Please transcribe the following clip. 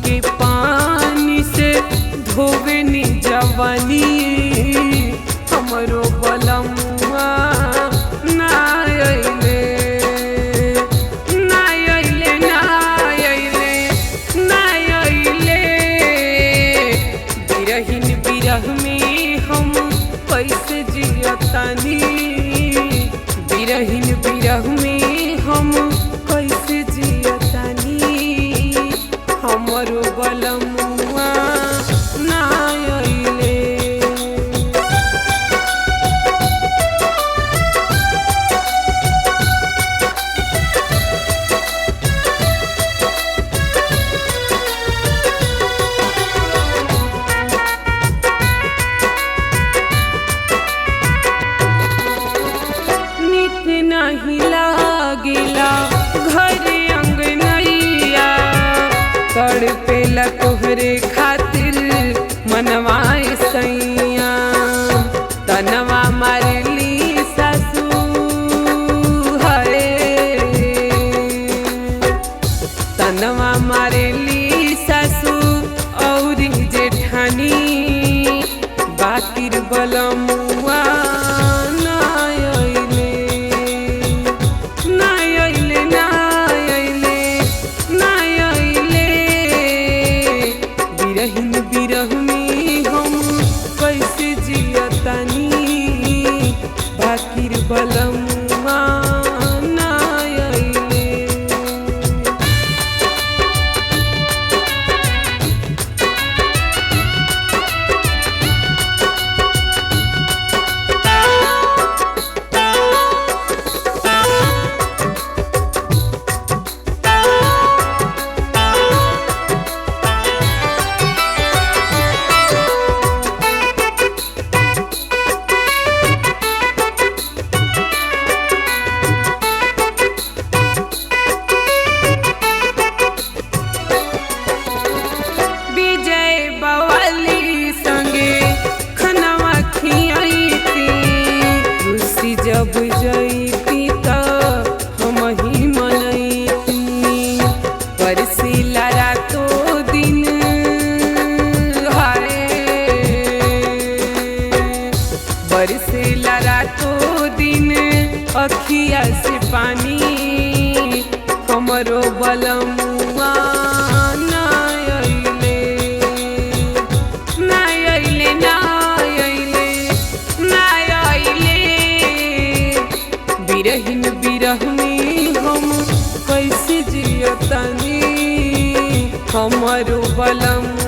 के पानी से धोवे नी जवानी हमरो बलमुआ ना अइले ना अइले ना अइले ना अइले बिरहिन बिरह में हम कैसे जियतानी बिरहिन बिरह में हम कैसे जियतानी हमरो बलमुआ ना अइले। निक नहीं लागिला घर अंगनैया तड़पेला तोहरे खातिर मनवाए सैया तनवा मारली सासू हरे तनवा मारली सासू और जेठानी बाकिर बलमुआ ना अइले ना अइले ना अइले ना अइले बिरहिन बिरह में हम कैसे जियतानी बाकिर बलमुआ ना अइले। विजय बवाली संगे खनवा खियाईती रुसी जब जईती त हम ही मनईती परसिला रातो दिन हाय बरसिला रातो दिन अखिया से पानी हमरो बलमुआ ना अइले ना अइले ना अइले ना अइले बिरहिन बिरह में हम कैसे जियतानी हमरो बलमुआ